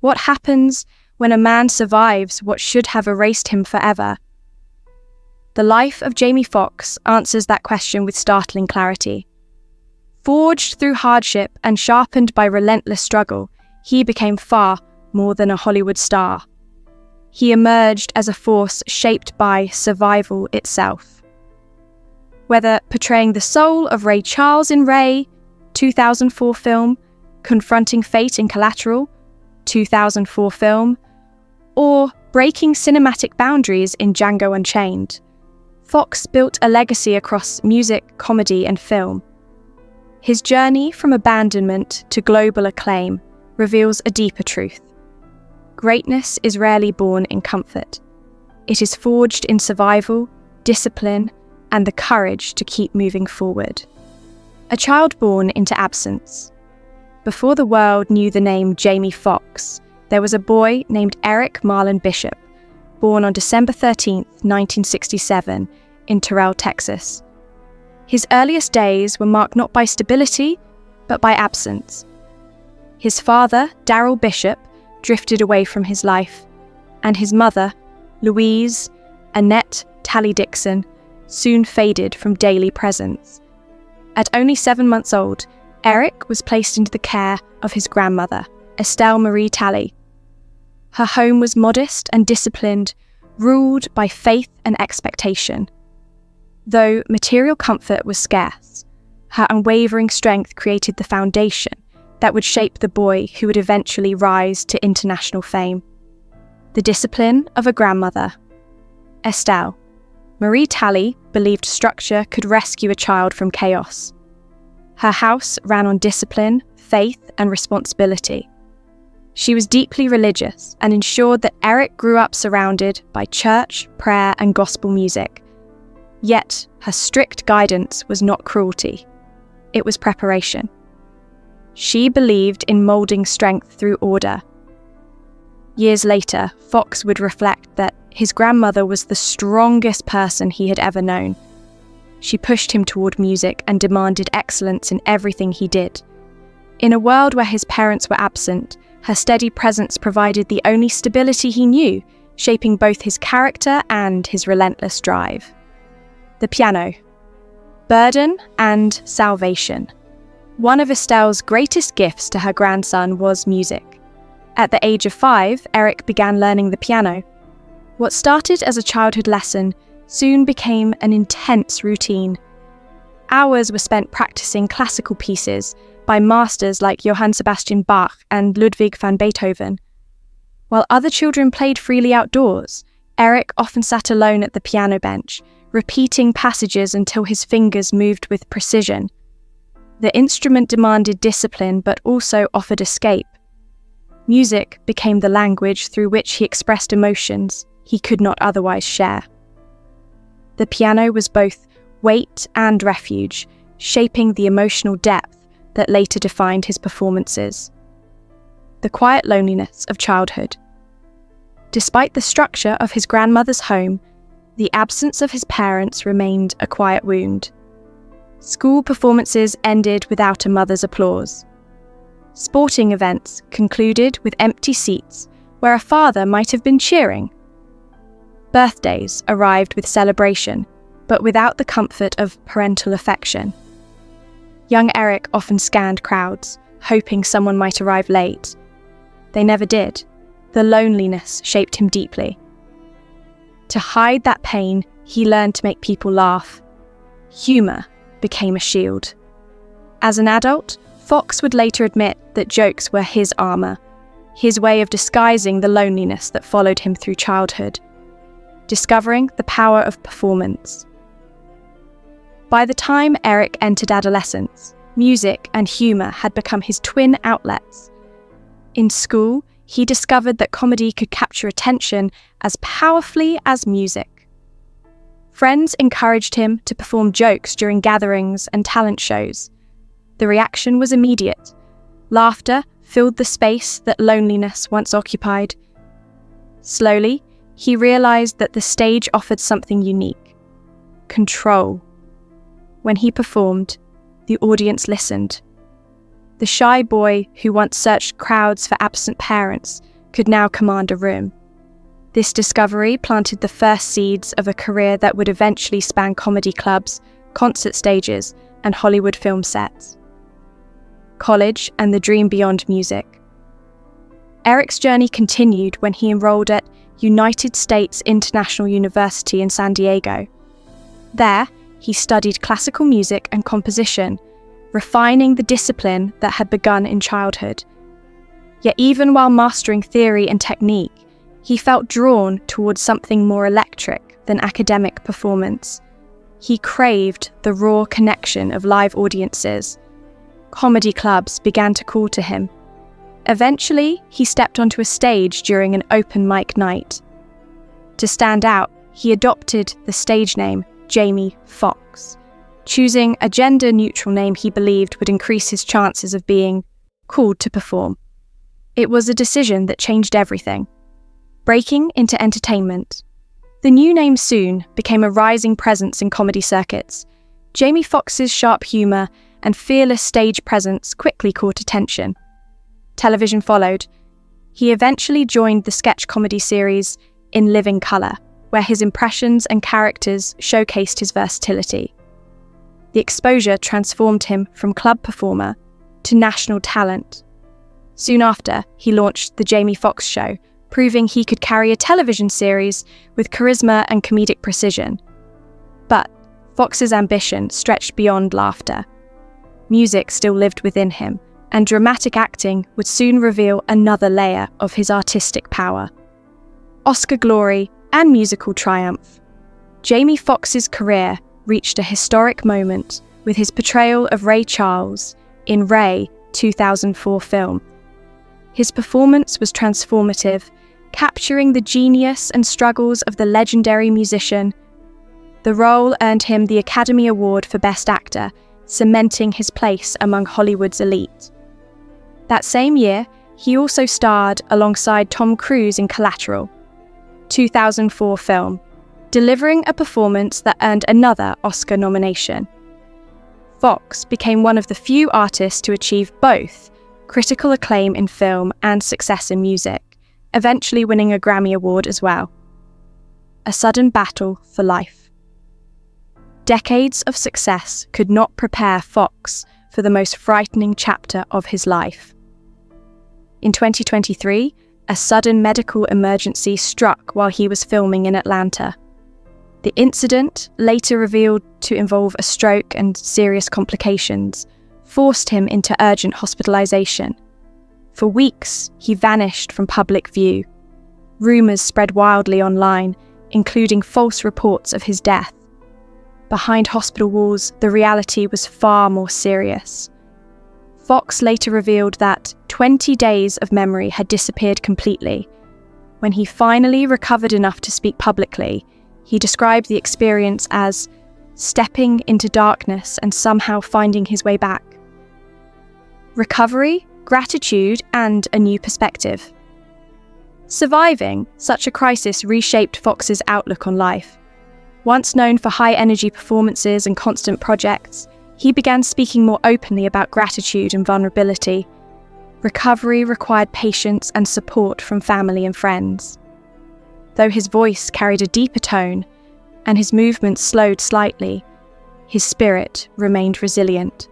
What happens when a man survives what should have erased him forever? The life of Jamie Foxx answers that question with startling clarity. Forged through hardship and sharpened by relentless struggle, he became far more than a Hollywood star. He emerged as a force shaped by survival itself. Whether portraying the soul of Ray Charles in Ray, 2004 film, confronting fate in Collateral, 2004 film, or breaking cinematic boundaries in Django Unchained, Foxx built a legacy across music, comedy, and film. His journey from abandonment to global acclaim reveals a deeper truth. Greatness is rarely born in comfort. It is forged in survival, discipline, and the courage to keep moving forward. A child born into absence. Before the world knew the name Jamie Foxx, there was a boy named Eric Marlon Bishop, born on December 13, 1967, in Terrell, Texas. His earliest days were marked not by stability, but by absence. His father, Darrell Bishop, drifted away from his life, and his mother, Louise Annette Tally Dixon, soon faded from daily presence. At only 7 months old, Eric was placed into the care of his grandmother, Estelle Marie Tally. Her home was modest and disciplined, ruled by faith and expectation. Though material comfort was scarce, her unwavering strength created the foundation that would shape the boy who would eventually rise to international fame. The discipline of a grandmother. Estelle Marie Tally believed structure could rescue a child from chaos. Her house ran on discipline, faith, and responsibility. She was deeply religious and ensured that Eric grew up surrounded by church, prayer, and gospel music. Yet, her strict guidance was not cruelty. It was preparation. She believed in moulding strength through order. Years later, Foxx would reflect that his grandmother was the strongest person he had ever known. She pushed him toward music and demanded excellence in everything he did. In a world where his parents were absent, her steady presence provided the only stability he knew, shaping both his character and his relentless drive. The piano. Burden and salvation. One of Estelle's greatest gifts to her grandson was music. At the age of 5, Eric began learning the piano. What started as a childhood lesson soon became an intense routine. Hours were spent practicing classical pieces by masters like Johann Sebastian Bach and Ludwig van Beethoven. While other children played freely outdoors, Eric often sat alone at the piano bench, repeating passages until his fingers moved with precision. The instrument demanded discipline but also offered escape. Music became the language through which he expressed emotions he could not otherwise share. The piano was both weight and refuge, shaping the emotional depth that later defined his performances. The quiet loneliness of childhood. Despite the structure of his grandmother's home, the absence of his parents remained a quiet wound. School performances ended without a mother's applause. Sporting events concluded with empty seats where a father might have been cheering. Birthdays arrived with celebration, but without the comfort of parental affection. Young Eric often scanned crowds, hoping someone might arrive late. They never did. The loneliness shaped him deeply. To hide that pain, he learned to make people laugh. Humor became a shield. As an adult, Foxx would later admit that jokes were his armor, his way of disguising the loneliness that followed him through childhood, discovering the power of performance. By the time Eric entered adolescence, music and humor had become his twin outlets. In school, he discovered that comedy could capture attention as powerfully as music. Friends encouraged him to perform jokes during gatherings and talent shows. The reaction was immediate. Laughter filled the space that loneliness once occupied. Slowly, he realized that the stage offered something unique: control. When he performed, the audience listened. The shy boy who once searched crowds for absent parents could now command a room. This discovery planted the first seeds of a career that would eventually span comedy clubs, concert stages, and Hollywood film sets. College and the dream beyond music. Eric's journey continued when he enrolled at United States International University in San Diego. There, he studied classical music and composition, refining the discipline that had begun in childhood. Yet even while mastering theory and technique, he felt drawn towards something more electric than academic performance. He craved the raw connection of live audiences. Comedy clubs began to call to him. Eventually, he stepped onto a stage during an open mic night. To stand out, he adopted the stage name Jamie Foxx, choosing a gender-neutral name he believed would increase his chances of being called to perform. It was a decision that changed everything. Breaking into entertainment. The new name soon became a rising presence in comedy circuits. Jamie Foxx's sharp humour and fearless stage presence quickly caught attention. Television followed. He eventually joined the sketch comedy series In Living Colour, where his impressions and characters showcased his versatility. The exposure transformed him from club performer to national talent. Soon after, he launched The Jamie Foxx Show, proving he could carry a television series with charisma and comedic precision. But Foxx's ambition stretched beyond laughter. Music still lived within him, and dramatic acting would soon reveal another layer of his artistic power. Oscar glory and musical triumph. Jamie Foxx's career reached a historic moment with his portrayal of Ray Charles in Ray 2004 film. His performance was transformative, capturing the genius and struggles of the legendary musician. The role earned him the Academy Award for Best Actor, cementing his place among Hollywood's elite. That same year, he also starred alongside Tom Cruise in Collateral, 2004 film, delivering a performance that earned another Oscar nomination. Foxx became one of the few artists to achieve both critical acclaim in film and success in music, eventually winning a Grammy Award as well. A sudden battle for life. Decades of success could not prepare Foxx for the most frightening chapter of his life. In 2023, a sudden medical emergency struck while he was filming in Atlanta. The incident, later revealed to involve a stroke and serious complications, forced him into urgent hospitalization. For weeks, he vanished from public view. Rumors spread wildly online, including false reports of his death. Behind hospital walls, the reality was far more serious. Foxx later revealed that 20 days of memory had disappeared completely. When he finally recovered enough to speak publicly, he described the experience as stepping into darkness and somehow finding his way back. Recovery, gratitude, and a new perspective. Surviving such a crisis reshaped Foxx's outlook on life. Once known for high-energy performances and constant projects, he began speaking more openly about gratitude and vulnerability. Recovery required patience and support from family and friends. Though his voice carried a deeper tone and his movements slowed slightly, his spirit remained resilient.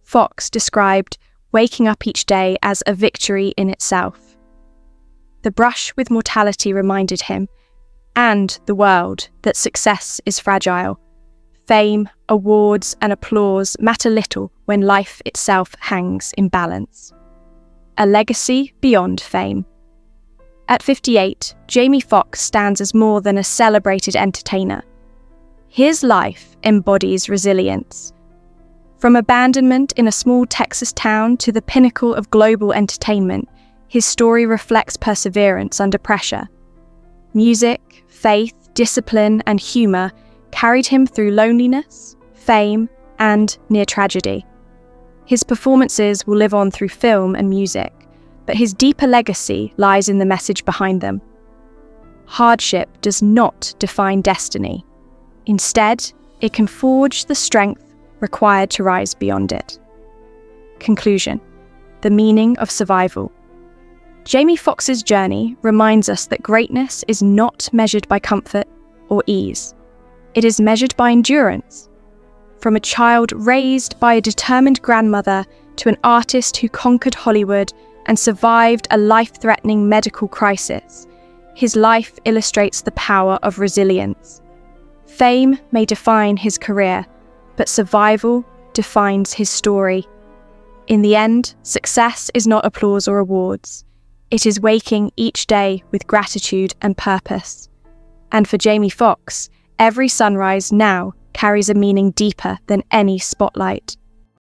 Foxx described waking up each day as a victory in itself. The brush with mortality reminded him, and the world, that success is fragile. Fame, awards, and applause matter little when life itself hangs in balance. A legacy beyond fame. At 58, Jamie Foxx stands as more than a celebrated entertainer. His life embodies resilience. From abandonment in a small Texas town to the pinnacle of global entertainment, his story reflects perseverance under pressure. Music, faith, discipline, and humor carried him through loneliness, fame, and near tragedy. His performances will live on through film and music, but his deeper legacy lies in the message behind them. Hardship does not define destiny. Instead, it can forge the strength required to rise beyond it. Conclusion: the meaning of survival. Jamie Foxx's journey reminds us that greatness is not measured by comfort or ease. It is measured by endurance. From a child raised by a determined grandmother to an artist who conquered Hollywood and survived a life-threatening medical crisis, his life illustrates the power of resilience. Fame may define his career, but survival defines his story. In the end, success is not applause or awards. It is waking each day with gratitude and purpose. And for Jamie Foxx, every sunrise now carries a meaning deeper than any spotlight.